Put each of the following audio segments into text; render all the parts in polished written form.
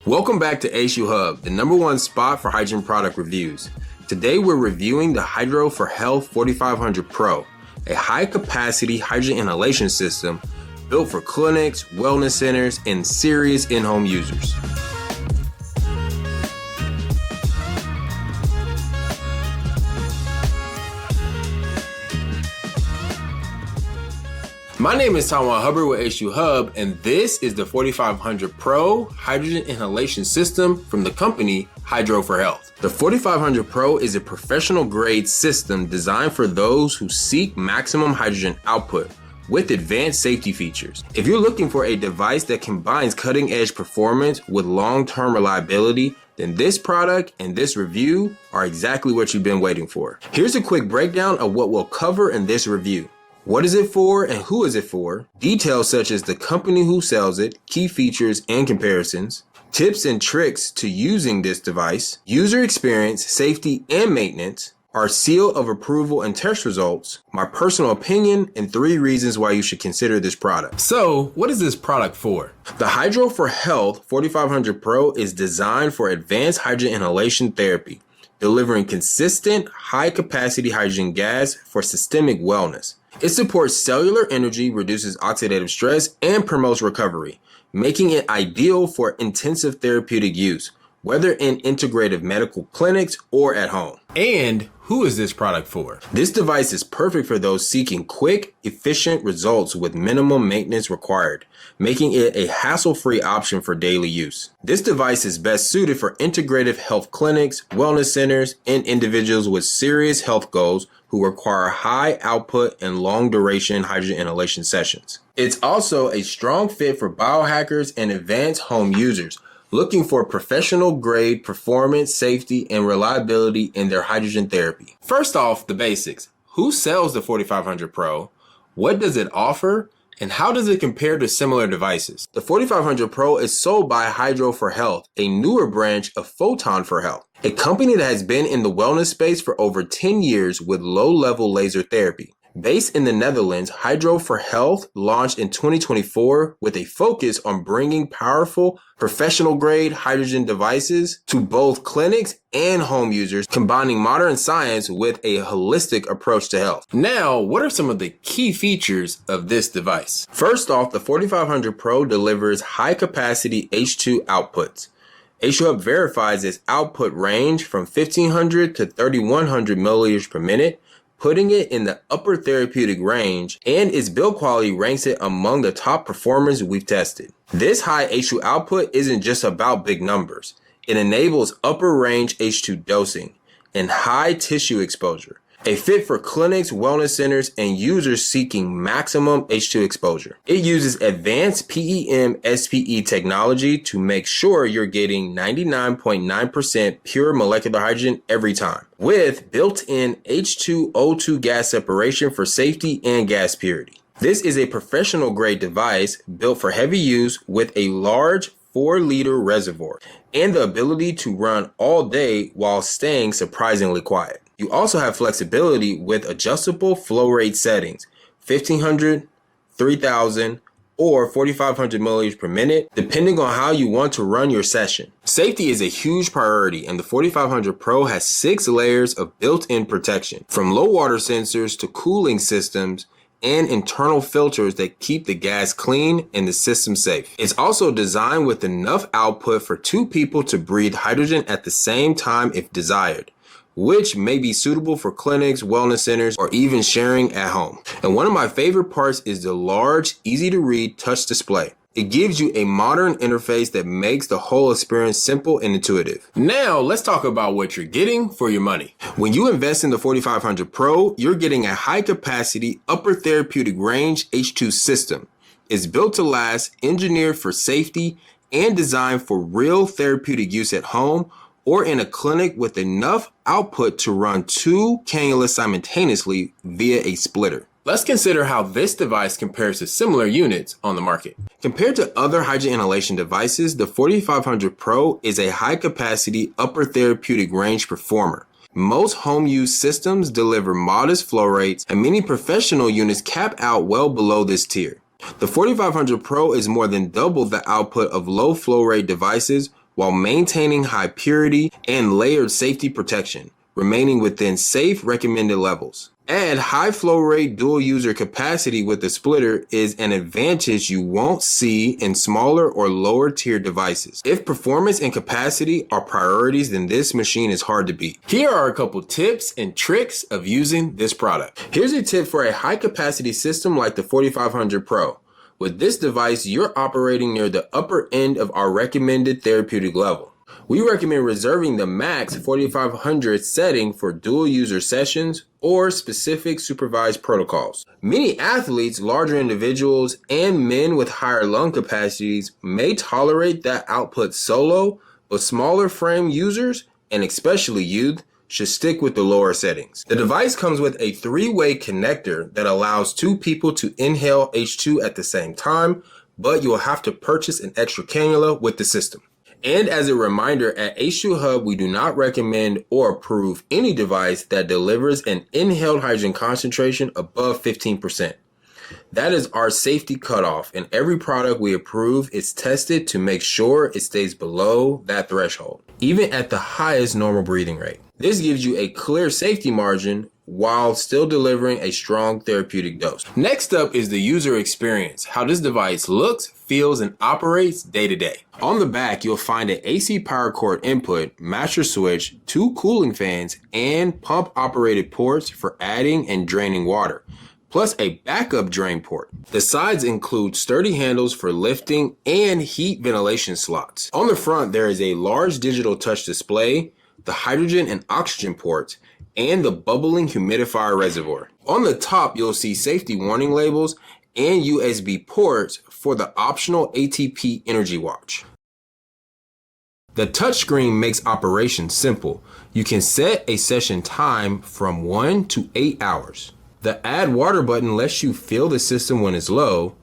Welcome back to H2Hubb, the #1 spot for hydrogen product reviews. Today we're reviewing the H2Health 4500 Pro, a high-capacity hydrogen inhalation system built for clinics, wellness centers, and serious in-home users. My name is H2Hubb with H2Hubb, and this is the 4500 Pro hydrogen inhalation system from the company H2Health. The 4500 Pro is a professional-grade system designed for those who seek maximum hydrogen output with advanced safety features. If you're looking for a device that combines cutting-edge performance with long-term reliability, then this product and this review are exactly what you've been waiting for. Here's a quick breakdown of what we'll cover in this review. What is it for and who is it for? Details such as the company who sells it, key features and comparisons, tips and tricks to using this device, user experience, safety and maintenance, our seal of approval and test results, my personal opinion, and 3 reasons why you should consider this product. So, what is this product for? The H2Health 4500 Pro is designed for advanced hydrogen inhalation therapy, delivering consistent, high-capacity hydrogen gas for systemic wellness. It supports cellular energy, reduces oxidative stress, and promotes recovery, making it ideal for intensive therapeutic use, whether in integrative medical clinics or at home. And who is this product for? This device is perfect for those seeking quick, efficient results with minimum maintenance required, making it a hassle-free option for daily use. This device is best suited for integrative health clinics, wellness centers, and individuals with serious health goals who require high output and long duration hydrogen inhalation sessions. It's also a strong fit for biohackers and advanced home users looking for professional grade performance, safety, and reliability in their hydrogen therapy. First off, the basics. Who sells the 4500 Pro? What does it offer? And how does it compare to similar devices? The 4500 Pro is sold by H2Health, a newer branch of H2Health, a company that has been in the wellness space for over 10 years with low-level laser therapy. Based in the Netherlands, H2Health launched in 2024 with a focus on bringing powerful, professional-grade hydrogen devices to both clinics and home users, combining modern science with a holistic approach to health. Now, what are some of the key features of this device? First off, the 4500 Pro delivers high-capacity H2 outputs. H2Hubb verifies its output range from 1500 to 3100 milliliters per minute, putting it in the upper therapeutic range, and its build quality ranks it among the top performers we've tested. This high H2 output isn't just about big numbers. It enables upper range H2 dosing and high tissue exposure, a fit for clinics, wellness centers, and users seeking maximum H2 exposure. It uses advanced PEM-SPE technology to make sure you're getting 99.9% pure molecular hydrogen every time, with built-in H2O2 gas separation for safety and gas purity. This is a professional-grade device built for heavy use with a large 4-liter reservoir and the ability to run all day while staying surprisingly quiet. You also have flexibility with adjustable flow rate settings, 1500, 3000, or 4500 milliliters per minute, depending on how you want to run your session. Safety is a huge priority, and the 4500 Pro has 6 layers of built-in protection, from low water sensors to cooling systems and internal filters that keep the gas clean and the system safe. It's also designed with enough output for 2 people to breathe hydrogen at the same time if desired, which may be suitable for clinics, wellness centers, or even sharing at home. And one of my favorite parts is the large, easy-to-read touch display. It gives you a modern interface that makes the whole experience simple and intuitive. Now, let's talk about what you're getting for your money. When you invest in the 4500 Pro, you're getting a high-capacity, upper therapeutic range H2 system. It's built to last, engineered for safety, and designed for real therapeutic use at home or in a clinic with enough output to run 2 cannulas simultaneously via a splitter. Let's consider how this device compares to similar units on the market. Compared to other hydrogen inhalation devices, the 4500 Pro is a high-capacity, upper therapeutic range performer. Most home-use systems deliver modest flow rates, and many professional units cap out well below this tier. The 4500 Pro is more than double the output of low flow rate devices while maintaining high purity and layered safety protection, remaining within safe recommended levels. Add high flow rate dual user capacity with the splitter is an advantage you won't see in smaller or lower tier devices. If performance and capacity are priorities, then this machine is hard to beat. Here are a couple tips and tricks of using this product. Here's a tip for a high capacity system like the 4500 Pro. With this device, you're operating near the upper end of our recommended therapeutic level. We recommend reserving the max 4500 setting for dual user sessions or specific supervised protocols. Many athletes, larger individuals, and men with higher lung capacities may tolerate that output solo, but smaller frame users, and especially youth, should stick with the lower settings. The device comes with a 3-way connector that allows 2 people to inhale H2 at the same time, but you will have to purchase an extra cannula with the system. And as a reminder, at H2Hubb, we do not recommend or approve any device that delivers an inhaled hydrogen concentration above 15%. That is our safety cutoff, and every product we approve is tested to make sure it stays below that threshold, even at the highest normal breathing rate. This gives you a clear safety margin while still delivering a strong therapeutic dose. Next up is the user experience, how this device looks, feels, and operates day to day. On the back, you'll find an AC power cord input, master switch, 2 cooling fans, and pump operated ports for adding and draining water, plus a backup drain port. The sides include sturdy handles for lifting and heat ventilation slots. On the front, there is a large digital touch display, the hydrogen and oxygen ports, and the bubbling humidifier reservoir. On the top, you'll see safety warning labels and USB ports for the optional ATP Energy Watch. The touchscreen makes operation simple. You can set a session time from 1 to 8 hours. The Add Water button lets you fill the system when it's low,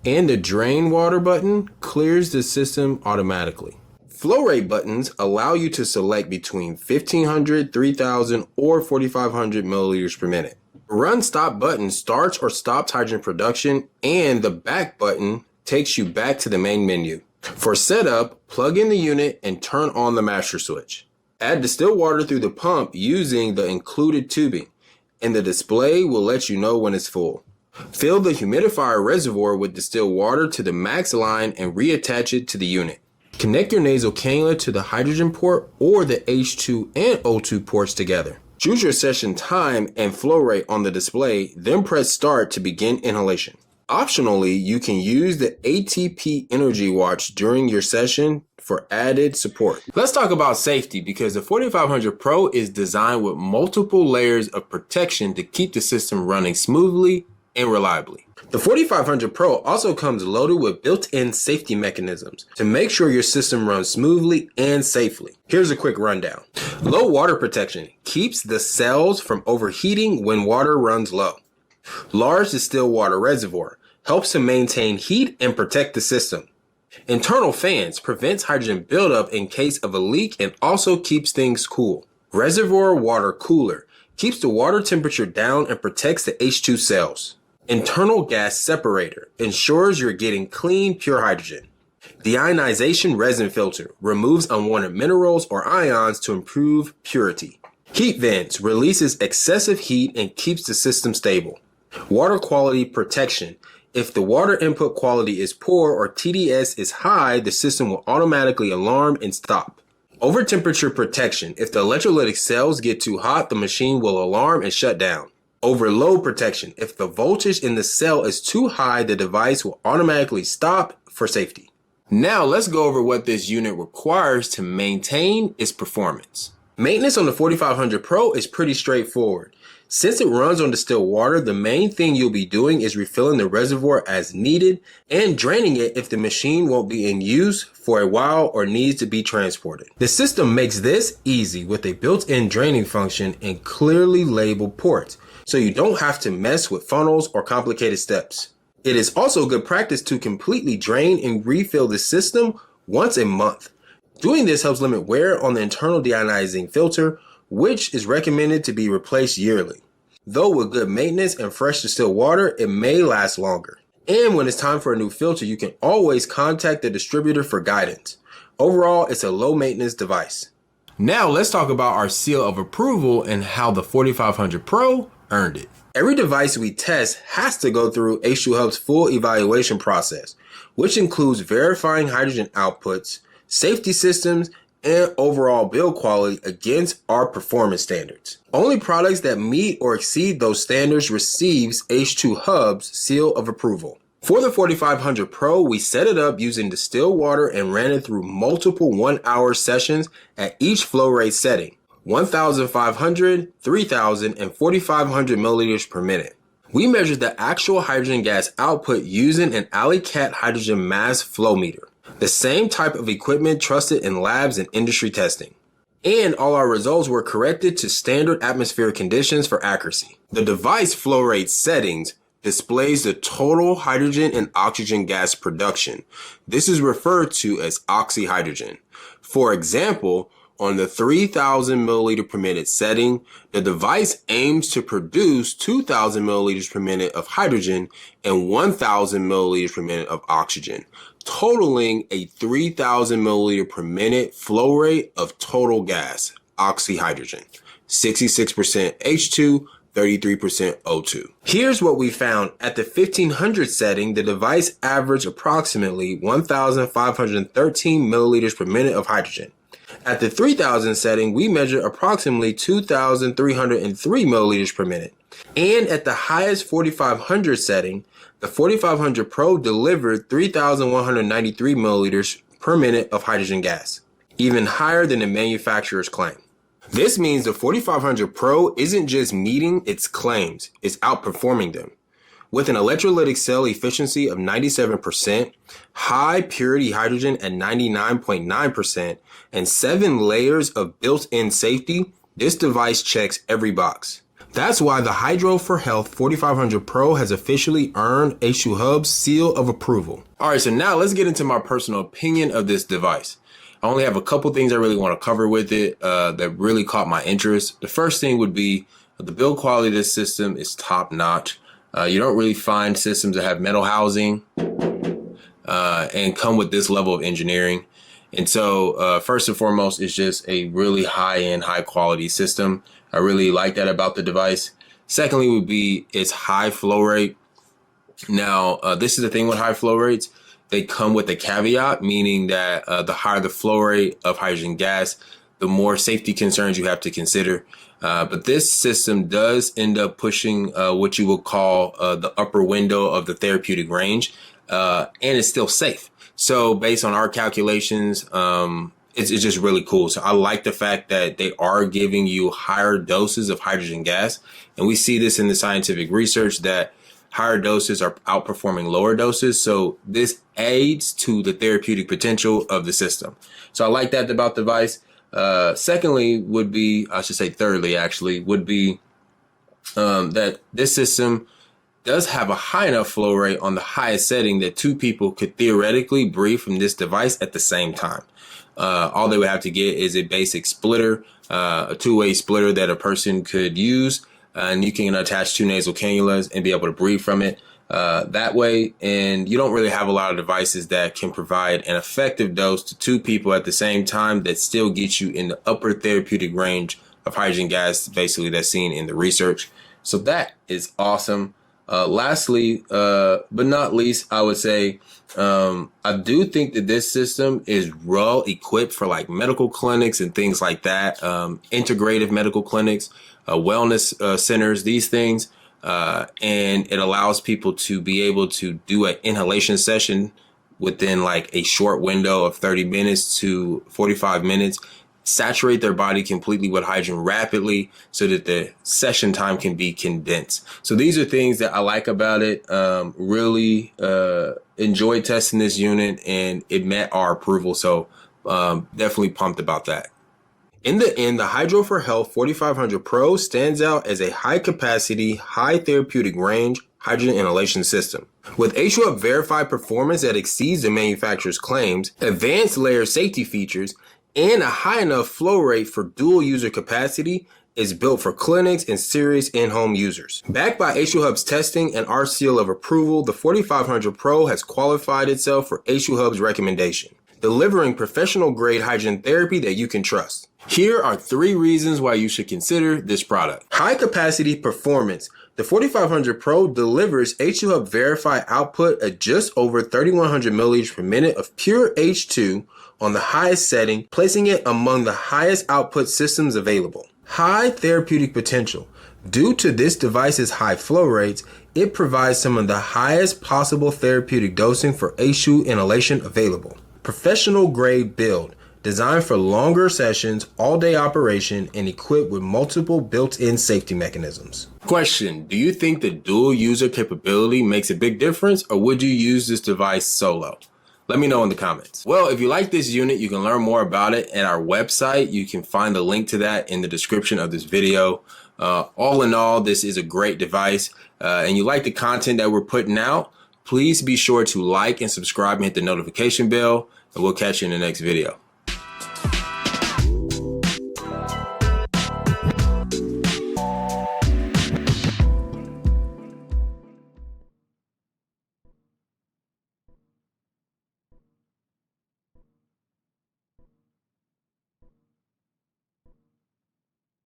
and the Drain Water button clears the system automatically. Flow rate buttons allow you to select between 1500, 3000, or 4500 milliliters per minute. Run Stop button starts or stops hydrogen production, and the Back button takes you back to the main menu. For setup, plug in the unit and turn on the master switch. Add distilled water through the pump using the included tubing, and the display will let you know when it's full. Fill the humidifier reservoir with distilled water to the max line and reattach it to the unit. Connect your nasal cannula to the hydrogen port or the H2 and O2 ports together. Choose your session time and flow rate on the display, then press start to begin inhalation. Optionally, you can use the ATP Energy Watch during your session for added support. Let's talk about safety, because the 4500 Pro is designed with multiple layers of protection to keep the system running smoothly and reliably. The 4500 Pro also comes loaded with built-in safety mechanisms to make sure your system runs smoothly and safely. Here's a quick rundown. Low water protection keeps the cells from overheating when water runs low. Large distilled water reservoir helps to maintain heat and protect the system. Internal fans prevents hydrogen buildup in case of a leak and also keeps things cool. Reservoir water cooler keeps the water temperature down and protects the H2 cells. Internal gas separator ensures you're getting clean, pure hydrogen. Deionization resin filter removes unwanted minerals or ions to improve purity. Heat vents releases excessive heat and keeps the system stable. Water quality protection. If the water input quality is poor or TDS is high, the system will automatically alarm and stop. Over temperature protection. If the electrolytic cells get too hot, the machine will alarm and shut down. Overload protection. If the voltage in the cell is too high, the device will automatically stop for safety. Now let's go over what this unit requires to maintain its performance. Maintenance on the 4500 Pro is pretty straightforward. Since it runs on distilled water, the main thing you'll be doing is refilling the reservoir as needed and draining it if the machine won't be in use for a while or needs to be transported. The system makes this easy with a built-in draining function and clearly labeled ports, so you don't have to mess with funnels or complicated steps. It is also good practice to completely drain and refill the system once a month. Doing this helps limit wear on the internal deionizing filter, which is recommended to be replaced yearly. Though with good maintenance and fresh distilled water, it may last longer. And when it's time for a new filter, you can always contact the distributor for guidance. Overall, it's a low maintenance device. Now let's talk about our seal of approval and how the 4500 Pro earned it. Every device we test has to go through H2Hubb's full evaluation process, which includes verifying hydrogen outputs, safety systems, and overall build quality against our performance standards. Only products that meet or exceed those standards receives H2Hubb's seal of approval. For the 4500 Pro, we set it up using distilled water and ran it through multiple 1-hour sessions at each flow rate setting, 1,500, 3,000, and 4,500 milliliters per minute. We measured the actual hydrogen gas output using an Alley-Cat hydrogen mass flow meter, the same type of equipment trusted in labs and industry testing. And all our results were corrected to standard atmospheric conditions for accuracy. The device flow rate settings displays the total hydrogen and oxygen gas production. This is referred to as oxyhydrogen. For example, on the 3,000 milliliter per minute setting, the device aims to produce 2,000 milliliters per minute of hydrogen and 1,000 milliliters per minute of oxygen, totaling a 3,000 milliliter per minute flow rate of total gas, oxyhydrogen, 66% H2, 33% O2. Here's what we found. At the 1500 setting, the device averaged approximately 1,513 milliliters per minute of hydrogen. At the 3000 setting, we measured approximately 2,303 milliliters per minute. And at the highest 4500 setting, the 4500 Pro delivered 3,193 milliliters per minute of hydrogen gas, even higher than the manufacturer's claim. This means the 4500 Pro isn't just meeting its claims, it's outperforming them. With an electrolytic cell efficiency of 97%, high purity hydrogen at 99.9%, and 7 layers of built-in safety, this device checks every box. That's why the Hydro for Health 4500 Pro has officially earned H2Hubb's seal of approval. Alright, so now let's get into my personal opinion of this device. I only have a couple things I really want to cover with it that really caught my interest. The first thing would be the build quality of this system is top notch. You don't really find systems that have metal housing and come with this level of engineering. And so first and foremost, it's just a really high-end, high-quality system. I really like that about the device. Secondly would be its high flow rate. Now, this is the thing with high flow rates. They come with a caveat, meaning that the higher the flow rate of hydrogen gas, the more safety concerns you have to consider. But this system does end up pushing what you would call the upper window of the therapeutic range, and it's still safe. So based on our calculations, it's just really cool. So I like the fact that they are giving you higher doses of hydrogen gas. And we see this in the scientific research that higher doses are outperforming lower doses. So this aids to the therapeutic potential of the system. So I like that about the device. Secondly would be, I should say thirdly actually, would be that this system does have a high enough flow rate on the highest setting that 2 people could theoretically breathe from this device at the same time. All they would have to get is a basic splitter, a 2-way splitter that a person could use, and you can attach 2 nasal cannulas and be able to breathe from it that way. And you don't really have a lot of devices that can provide an effective dose to 2 people at the same time that still gets you in the upper therapeutic range of hydrogen gas, basically that's seen in the research. So that is awesome. Lastly, but not least, I would say I do think that this system is well equipped for like medical clinics and things like that, integrative medical clinics, wellness centers, these things. And it allows people to be able to do an inhalation session within like a short window of 30 minutes to 45 minutes, saturate their body completely with hydrogen rapidly so that the session time can be condensed. So these are things that I like about it. Really enjoyed testing this unit and it met our approval. So definitely pumped about that. In the end, the Hydro for Health 4500 Pro stands out as a high capacity, high therapeutic range hydrogen inhalation system. With H2Hubb verified performance that exceeds the manufacturer's claims, advanced layer safety features, and a high enough flow rate for dual user capacity, is built for clinics and serious in-home users. Backed by H2Hubb's testing and our seal of approval, the 4500 Pro has qualified itself for H2Hubb's recommendation. delivering professional-grade hydrogen therapy that you can trust. Here are 3 reasons why you should consider this product. High-capacity performance. The 4500 Pro delivers H2Hubb verified output at just over 3100 milliliters per minute of pure H2 on the highest setting, placing it among the highest output systems available. High therapeutic potential. Due to this device's high flow rates, it provides some of the highest possible therapeutic dosing for H2 inhalation available. Professional grade build. Designed for longer sessions, all-day operation, and equipped with multiple built-in safety mechanisms. Question: do you think the dual user capability makes a big difference, or would you use this device solo? Let me know in the comments. Well, if you like this unit, you can learn more about it at our website. You can find a link to that in the description of this video. All in all, this is a great device, and you like the content that we're putting out, please be sure to like and subscribe and hit the notification bell, and we'll catch you in the next video.